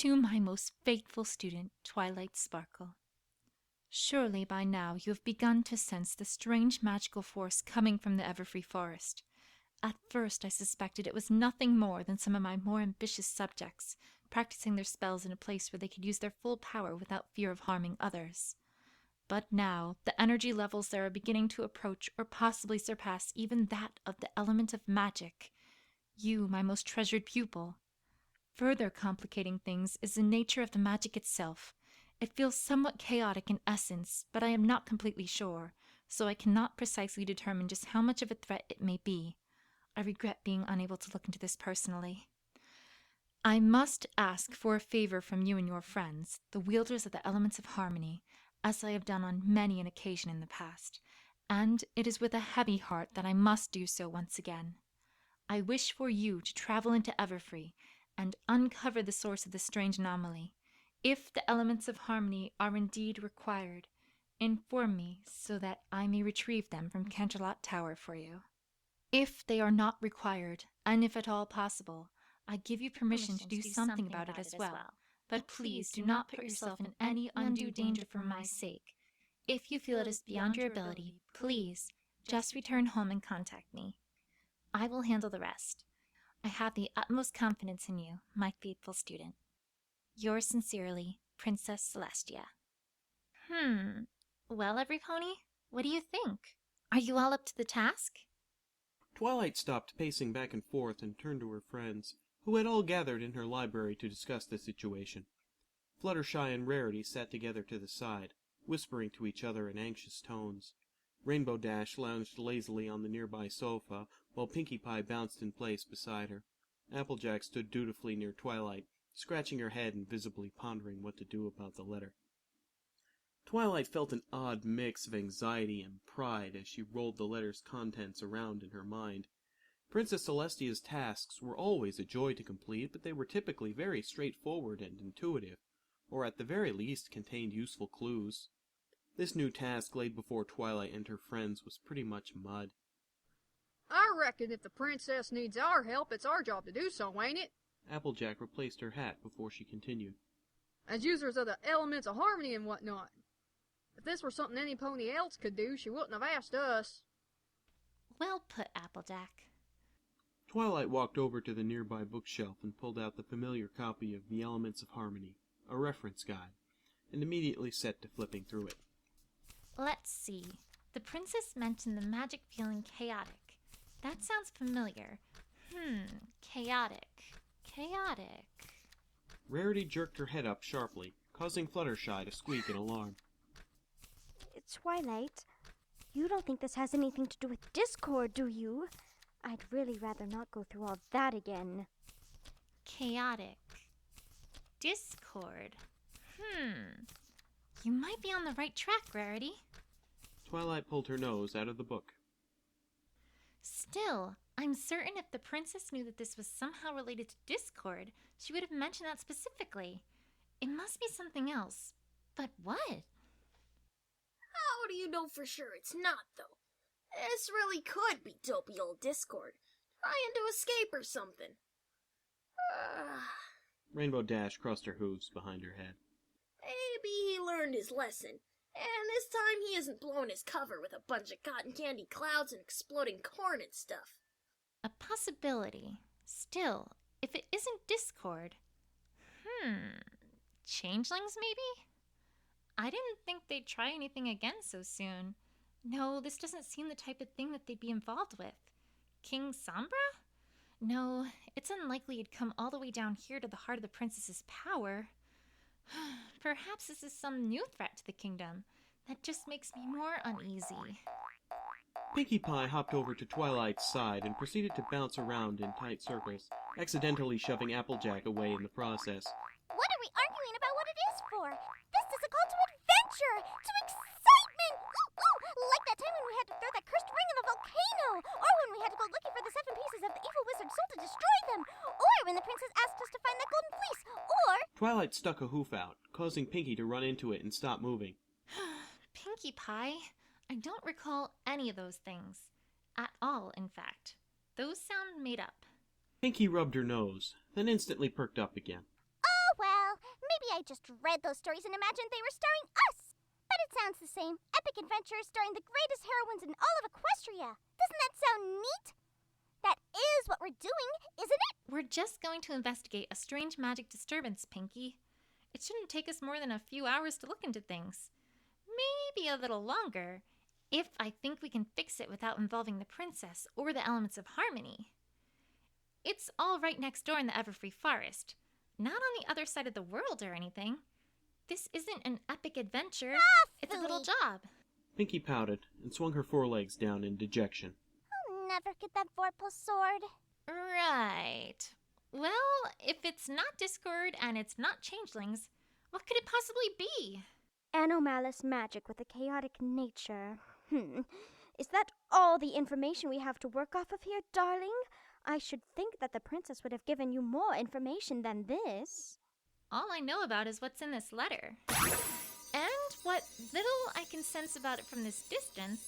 To my most faithful student, Twilight Sparkle. Surely by now you have begun to sense the strange magical force coming from the Everfree Forest. At first I suspected it was nothing more than some of my more ambitious subjects, practicing their spells in a place where they could use their full power without fear of harming others. But now, the energy levels there are beginning to approach or possibly surpass even that of the element of magic. You, my most treasured pupil. Further complicating things is the nature of the magic itself. It feels somewhat chaotic in essence, but I am not completely sure, so I cannot precisely determine just how much of a threat it may be. I regret being unable to look into this personally. I must ask for a favor from you and your friends, the wielders of the elements of harmony, as I have done on many an occasion in the past, and it is with a heavy heart that I must do so once again. I wish for you to travel into Everfree and uncover the source of this strange anomaly. If the elements of harmony are indeed required, inform me so that I may retrieve them from Canterlot Tower for you. If they are not required, and if at all possible, I give you permission to do something about it as well. But please do not put yourself in any undue danger for my sake. If you feel it is beyond your ability, please just return home and contact me. I will handle the rest. I have the utmost confidence in you, my faithful student. Yours sincerely, Princess Celestia. Well, everypony, what do you think? Are you all up to the task? Twilight stopped pacing back and forth and turned to her friends, who had all gathered in her library to discuss the situation. Fluttershy and Rarity sat together to the side, whispering to each other in anxious tones. RainbowDash lounged lazily on the nearby sofa, while Pinkie Pie bounced in place beside her. Applejack stood dutifully near Twilight, scratching her head and visibly pondering what to do about the letter. Twilight felt an odd mix of anxiety and pride as she rolled the letter's contents around in her mind. Princess Celestia's tasks were always a joy to complete, but they were typically very straightforward and intuitive, or at the very least contained useful clues. This new task laid before Twilight and her friends was pretty much mud. I reckon if the princess needs our help, it's our job to do so, ain't it? Applejack replaced her hat before she continued. As users of the elements of harmony and whatnot. If this were something any pony else could do, she wouldn't have asked us. Well put, Applejack. Twilight walked over to the nearby bookshelf and pulled out the familiar copy of The Elements of Harmony, a reference guide, and immediately set to flipping through it. Let's see. The princess mentioned the magic feeling chaotic. That sounds familiar. Chaotic. Rarity jerked her head up sharply, causing Fluttershy to squeak in alarm. Twilight, you don't think this has anything to do with Discord, do you? I'd really rather not go through all that again. Chaotic. Discord. You might be on the right track, Rarity. Twilight pulled her nose out of the book. Still, I'm certain if the princess knew that this was somehow related to Discord, she would have mentioned that specifically. It must be something else. But what? How do you know for sure it's not, though? This really could be dopey old Discord, trying to escape or something. RainbowDash crossed her hooves behind her head. Maybe he learned his lesson, and this time he isn't blowing his cover with a bunch of cotton candy clouds and exploding corn and stuff. A possibility. Still, if it isn't Discord... Changelings, maybe? I didn't think they'd try anything again so soon. No, this doesn't seem the type of thing that they'd be involved with. King Sombra? No, it's unlikely he'd come all the way down here to the heart of the princess's power. Perhaps this is some new threat to the kingdom. That just makes me more uneasy. Pinkie Pie hopped over to Twilight's side and proceeded to bounce around in tight circles, accidentally shoving Applejack away in the process. What are we arguing about what it is for? This is a call to adventure, to excitement! Like that time when we had to throw that cursed ring in the volcano, or when we had to go looking for the 7 pieces of the evil wizard's soul to destroy them, or when the princess asked us to find that golden fleece, or... Twilight stuck a hoof out, causing Pinkie to run into it and stop moving. Pinkie Pie, I don't recall any of those things. At all, in fact. Those sound made up. Pinkie rubbed her nose, then instantly perked up again. Oh, well, I just read those stories and imagined they were starring us. But it sounds the same. Epic adventures starring the greatest heroines in all of Equestria. Doesn't that sound neat? That is what we're doing, isn't it? We're just going to investigate a strange magic disturbance, Pinkie. It shouldn't take us more than a few hours to look into things. Maybe a little longer, if I think we can fix it without involving the princess or the elements of harmony. It's all right next door in the Everfree Forest. Not on the other side of the world or anything. This isn't an epic adventure. It's a little job. Pinkie pouted and swung her forelegs down in dejection. I'll never get that Vorpal sword. Right. Well, if it's not Discord and it's not changelings, what could it possibly be? Anomalous magic with a chaotic nature. Is that all the information we have to work off of here, darling? I should think that the princess would have given you more information than this. All I know about is what's in this letter. And what little I can sense about it from this distance.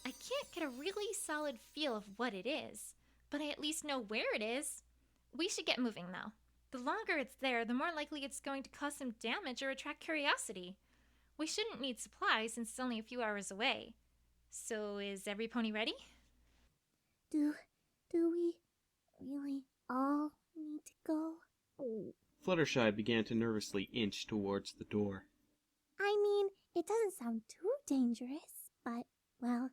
I can't get a really solid feel of what it is, but I at least know where it is. We should get moving, though. The longer it's there, the more likely it's going to cause some damage or attract curiosity. We shouldn't need supplies since it's only a few hours away. So is every pony ready? Do we really all need to go? Fluttershy began to nervously inch towards the door. I mean, it doesn't sound too dangerous, but, well,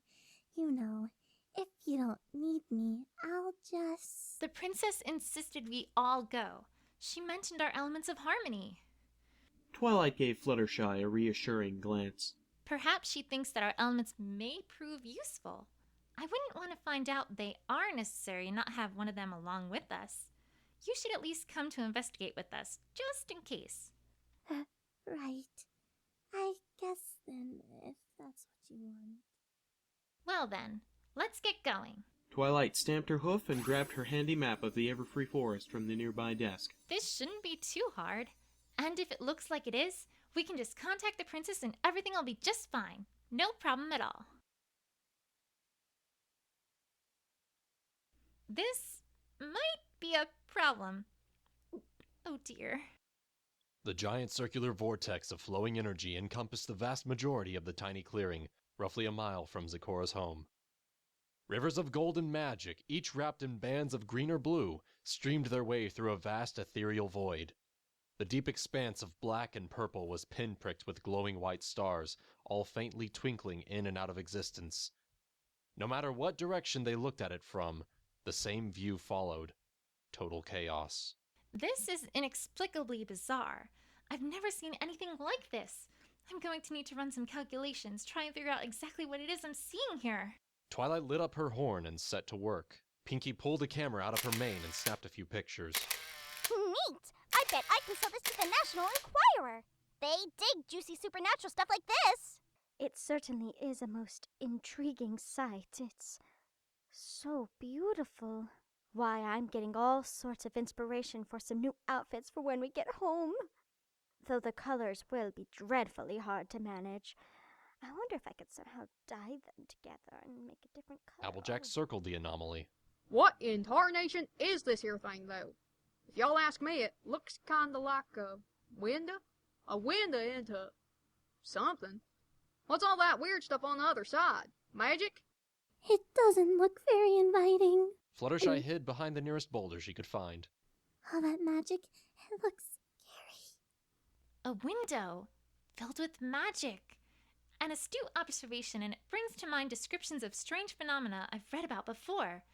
you know, if you don't need me, I'll just... The princess insisted we all go. She mentioned our elements of harmony. Twilight gave Fluttershy a reassuring glance. Perhaps she thinks that our elements may prove useful. I wouldn't want to find out they are necessary and not have one of them along with us. You should at least come to investigate with us, just in case. Right. I guess then, if that's what you want. Well then, let's get going. Twilight stamped her hoof and grabbed her handy map of the Everfree Forest from the nearby desk. This shouldn't be too hard. And if it looks like it is, we can just contact the princess and everything will be just fine. No problem at all. This might be a problem. Oh dear. The giant circular vortex of flowing energy encompassed the vast majority of the tiny clearing, roughly a mile from Zecora's home. Rivers of golden magic, each wrapped in bands of green or blue, streamed their way through a vast ethereal void. The deep expanse of black and purple was pinpricked with glowing white stars, all faintly twinkling in and out of existence. No matter what direction they looked at it from, the same view followed. Total chaos. This is inexplicably bizarre. I've never seen anything like this. I'm going to need to run some calculations, try and figure out exactly what it is I'm seeing here. Twilight lit up her horn and set to work. Pinkie pulled a camera out of her mane and snapped a few pictures. Neat! I bet I can sell this to the National Enquirer. They dig juicy supernatural stuff like this. It certainly is a most intriguing sight. It's so beautiful. Why, I'm getting all sorts of inspiration for some new outfits for when we get home. Though the colors will be dreadfully hard to manage. I wonder if I could somehow dye them together and make a different color. Applejack circled the anomaly. What in tarnation is this here thing, though? If y'all ask me, it looks kinda like a window? A window into something. What's all that weird stuff on the other side? Magic? It doesn't look very inviting. Fluttershy hid behind the nearest boulder she could find. All that magic, it looks scary. A window filled with magic. An astute observation, and it brings to mind descriptions of strange phenomena I've read about before.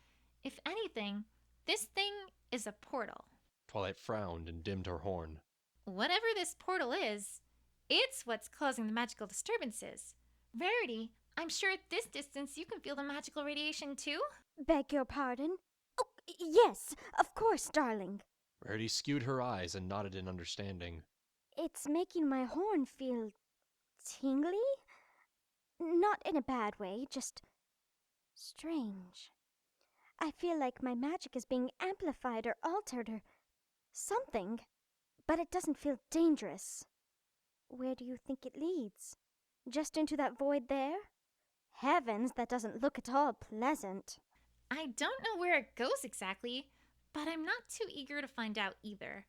If anything, this thing is a portal. Twilight frowned and dimmed her horn. Whatever this portal is, it's what's causing the magical disturbances. Rarity, I'm sure at this distance you can feel the magical radiation too? Beg your pardon? Oh, yes, of course, darling. Rarity skewed her eyes and nodded in understanding. It's making my horn feel tingly? Not in a bad way, just strange. I feel like my magic is being amplified or altered or something, but it doesn't feel dangerous. Where do you think it leads? Just into that void there? Heavens, that doesn't look at all pleasant. I don't know where it goes exactly, but I'm not too eager to find out either.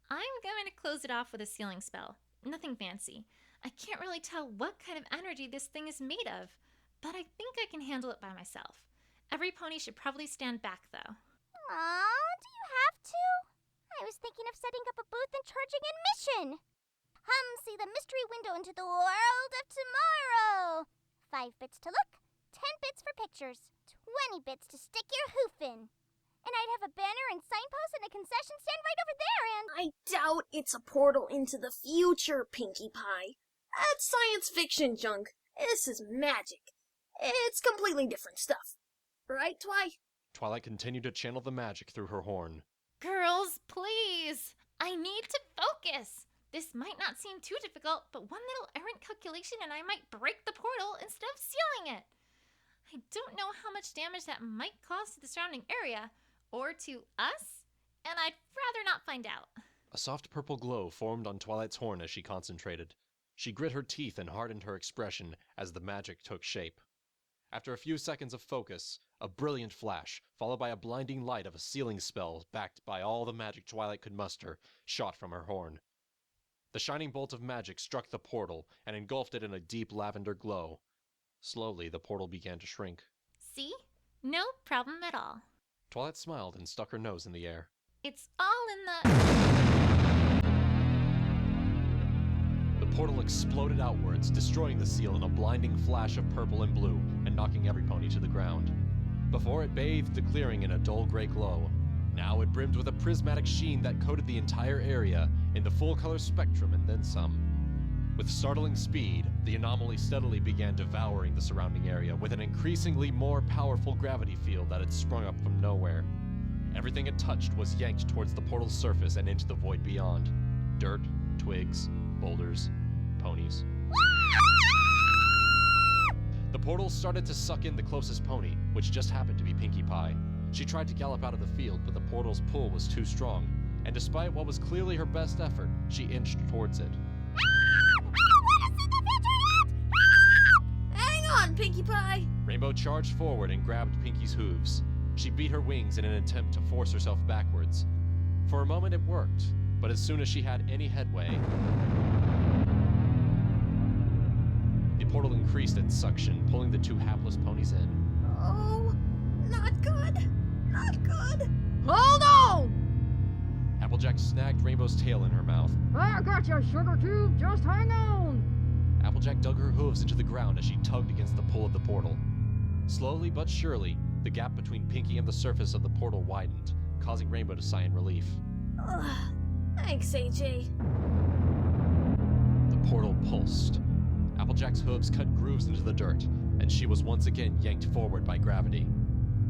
I'm going to close it off with a sealing spell. Nothing fancy. I can't really tell what kind of energy this thing is made of, but I think I can handle it by myself. Every pony should probably stand back, though. Aw, do you have to? I was thinking of setting up a booth and charging admission. Come see the mystery window into the world of tomorrow. 5 bits to look, 10 bits for pictures, 20 bits to stick your hoof in. And I'd have a banner and signpost and a concession stand right over there, and... I doubt it's a portal into the future, Pinkie Pie. That's science fiction junk. This is magic. It's completely different stuff. Right, Twi? Twilight continued to channel the magic through her horn. Girls, please! I need to focus! This might not seem too difficult, but one little errant calculation and I might break the portal instead of sealing it. I don't know how much damage that might cause to the surrounding area, or to us, and I'd rather not find out. A soft purple glow formed on Twilight's horn as she concentrated. She grit her teeth and hardened her expression as the magic took shape. After a few seconds of focus, a brilliant flash, followed by a blinding light of a sealing spell backed by all the magic Twilight could muster, shot from her horn. The shining bolt of magic struck the portal and engulfed it in a deep lavender glow. Slowly, the portal began to shrink. See? No problem at all. Twilight smiled and stuck her nose in the air. It's all in the... The portal exploded outwards, destroying the seal in a blinding flash of purple and blue, and knocking every pony to the ground. Before it bathed the clearing in a dull gray glow. Now it brimmed with a prismatic sheen that coated the entire area in the full color spectrum and then some. With startling speed, the anomaly steadily began devouring the surrounding area with an increasingly more powerful gravity field that had sprung up from nowhere. Everything it touched was yanked towards the portal's surface and into the void beyond. Dirt, twigs, boulders, ponies. The portal started to suck in the closest pony, which just happened to be Pinkie Pie. She tried to gallop out of the field, but the portal's pull was too strong, and despite what was clearly her best effort, she inched towards it. Hang on, Pinkie Pie! Rainbow charged forward and grabbed Pinkie's hooves. She beat her wings in an attempt to force herself backwards. For a moment it worked, but as soon as she had any headway, the portal increased its suction, pulling the two hapless ponies in. Oh, not good. Not good. Hold on! Applejack snagged Rainbow's tail in her mouth. I got you, Sugar Cube. Just hang on. Applejack dug her hooves into the ground as she tugged against the pull of the portal. Slowly but surely, the gap between Pinkie and the surface of the portal widened, causing Rainbow to sigh in relief. Ugh. Thanks, AJ. The portal pulsed. Applejack's hooves cut grooves into the dirt, and she was once again yanked forward by gravity.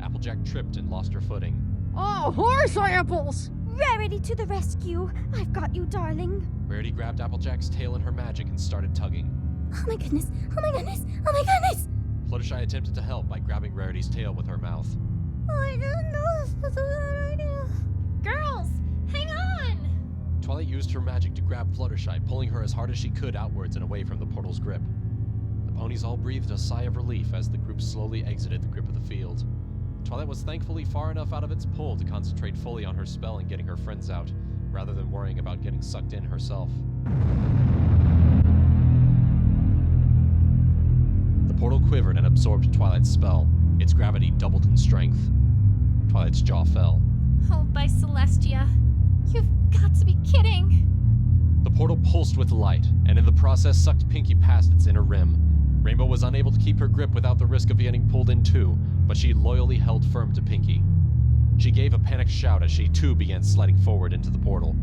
Applejack tripped and lost her footing. Oh, horse apples! Rarity to the rescue. I've got you, darling. Rarity grabbed Applejack's tail in her magic and started tugging. Oh my goodness. Oh my goodness. Oh my goodness. Fluttershy attempted to help by grabbing Rarity's tail with her mouth. Oh, I don't know if that's a good idea. Girls, hang on! Twilight used her magic to grab Fluttershy, pulling her as hard as she could outwards and away from the portal's grip. The ponies all breathed a sigh of relief as the group slowly exited the grip of the field. Twilight was thankfully far enough out of its pull to concentrate fully on her spell and getting her friends out, rather than worrying about getting sucked in herself. The portal quivered and absorbed Twilight's spell. Its gravity doubled in strength. Twilight's jaw fell. Oh, by Celestia. You've got to be kidding! The portal pulsed with light, and in the process sucked Pinkie past its inner rim. Rainbow was unable to keep her grip without the risk of getting pulled in too, but she loyally held firm to Pinkie. She gave a panicked shout as she too began sliding forward into the portal.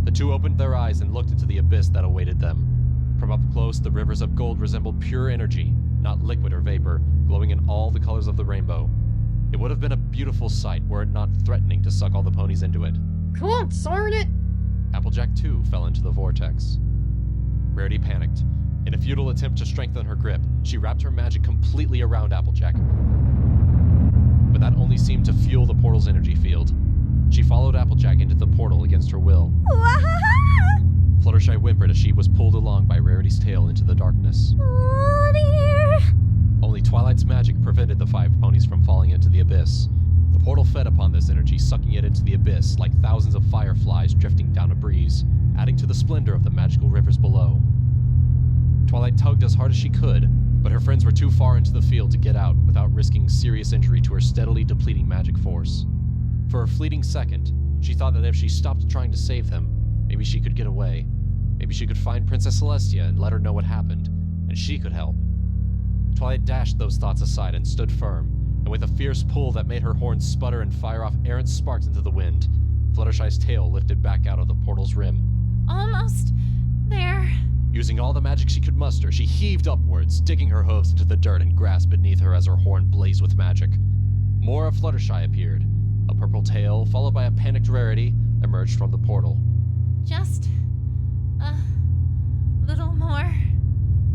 The two opened their eyes and looked into the abyss that awaited them. From up close, the rivers of gold resembled pure energy, not liquid or vapor, glowing in all the colors of the rainbow. It would have been a beautiful sight were it not threatening to suck all the ponies into it. Come on, darn it! Applejack too fell into the vortex. Rarity panicked. In a futile attempt to strengthen her grip, she wrapped her magic completely around Applejack. But that only seemed to fuel the portal's energy field. She followed Applejack into the portal against her will. Fluttershy whimpered as she was pulled along by Rarity's tail into the darkness. Oh dear. Only Twilight's magic prevented the 5 ponies from falling into the abyss. The The portal fed upon this energy, sucking it into the abyss like thousands of fireflies drifting down a breeze, adding to the splendor of the magical rivers below. Twilight tugged as hard as she could, but her friends were too far into the field to get out without risking serious injury to her steadily depleting magic force. For a fleeting second, she thought that if she stopped trying to save them, maybe she could get away. Maybe she could find Princess Celestia and let her know what happened, and she could help. Twilight dashed those thoughts aside and stood firm, and with a fierce pull that made her horns sputter and fire off errant sparks into the wind, Fluttershy's tail lifted back out of the portal's rim. Almost there. Using all the magic she could muster, she heaved upwards, digging her hooves into the dirt and grass beneath her as her horn blazed with magic. More of Fluttershy appeared. A purple tail, followed by a panicked Rarity, emerged from the portal. Just a little more.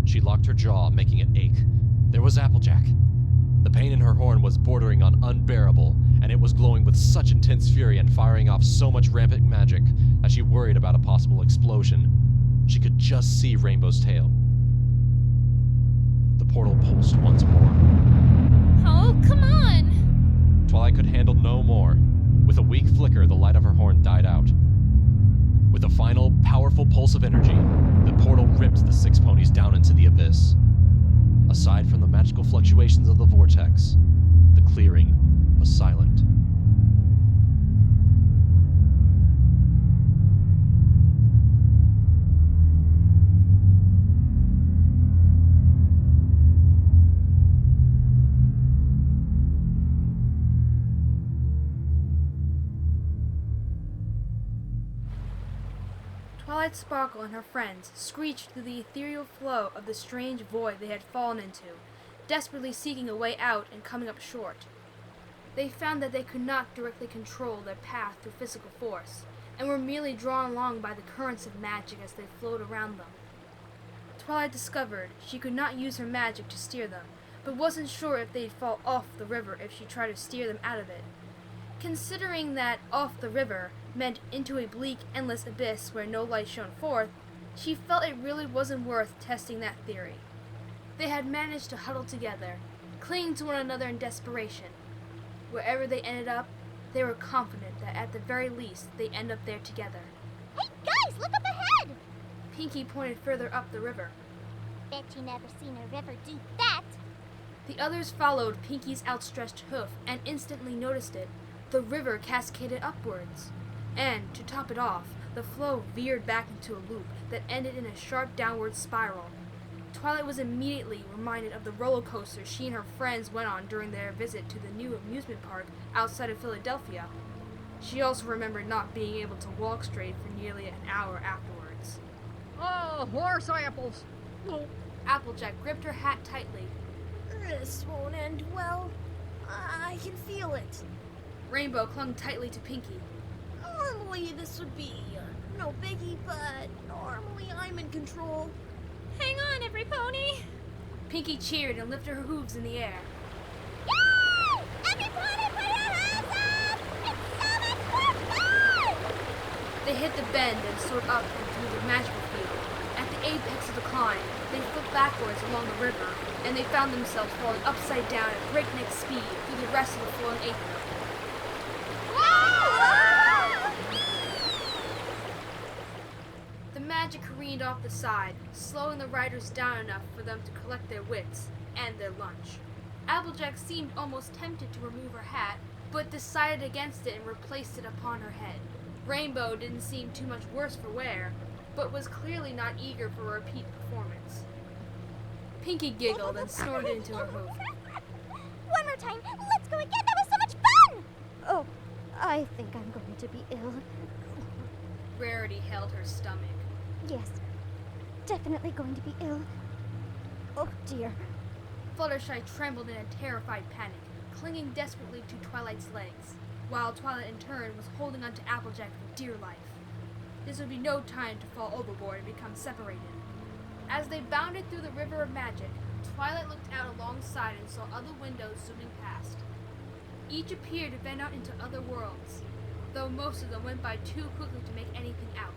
She locked her jaw, making it ache. There was Applejack. The pain in her horn was bordering on unbearable, and it was glowing with such intense fury and firing off so much rampant magic that she worried about a possible explosion. She could just see Rainbow's tail. The portal pulsed once more. Oh, come on! Twilight could handle no more. With a weak flicker, the light of her horn died out. With a final, powerful pulse of energy, the portal ripped the 6 ponies down into the abyss. Aside from the magical fluctuations of the vortex, the clearing was silent. Twilight Sparkle and her friends screeched through the ethereal flow of the strange void they had fallen into, desperately seeking a way out and coming up short. They found that they could not directly control their path through physical force, and were merely drawn along by the currents of magic as they flowed around them. Twilight discovered she could not use her magic to steer them, but wasn't sure if they'd fall off the river if she tried to steer them out of it. Considering that off the river meant into a bleak, endless abyss where no light shone forth, she felt it really wasn't worth testing that theory. They had managed to huddle together, clinging to one another in desperation. Wherever they ended up, they were confident that at the very least they'd end up there together. Hey guys, look up ahead! Pinkie pointed further up the river. Bet you never seen a river do that. The others followed Pinkie's outstretched hoof and instantly noticed it. The river cascaded upwards. And, to top it off, the flow veered back into a loop that ended in a sharp downward spiral. Twilight was immediately reminded of the roller coaster she and her friends went on during their visit to the new amusement park outside of Philadelphia. She also remembered not being able to walk straight for nearly an hour afterwards. Oh, horse apples! Applejack gripped her hat tightly. This won't end well. I can feel it. Rainbow clung tightly to Pinkie. Normally this would be no biggie, but normally I'm in control. Hang on, every pony! Pinkie cheered and lifted her hooves in the air. Yay! Everybody put your hands up! It's so much more fun! They hit the bend and soared up and through the magical field. At the apex of the climb, they flipped backwards along the river, and they found themselves falling upside down at breakneck speed through the rest of the flowing acre. The magic careened off the side, slowing the riders down enough for them to collect their wits and their lunch. Applejack seemed almost tempted to remove her hat, but decided against it and replaced it upon her head. Rainbow didn't seem too much worse for wear, but was clearly not eager for a repeat performance. Pinkie giggled and snorted into her hoof. One more time, let's go again, that was so much fun! Oh, I think I'm going to be ill. Rarity held her stomach. Yes, definitely going to be ill. Oh dear. Fluttershy trembled in a terrified panic, clinging desperately to Twilight's legs, while Twilight in turn was holding onto Applejack for dear life. This would be no time to fall overboard and become separated. As they bounded through the river of magic, Twilight looked out alongside and saw other windows zooming past. Each appeared to vent out into other worlds, though most of them went by too quickly to make anything out.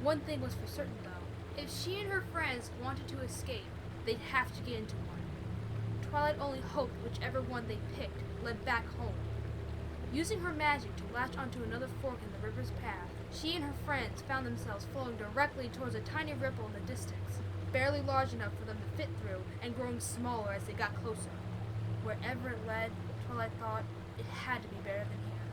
One thing was for certain, though. If she and her friends wanted to escape, they'd have to get into one. Twilight only hoped whichever one they picked led back home. Using her magic to latch onto another fork in the river's path, she and her friends found themselves flowing directly towards a tiny ripple in the distance, barely large enough for them to fit through and growing smaller as they got closer. Wherever it led, Twilight thought it had to be better than here.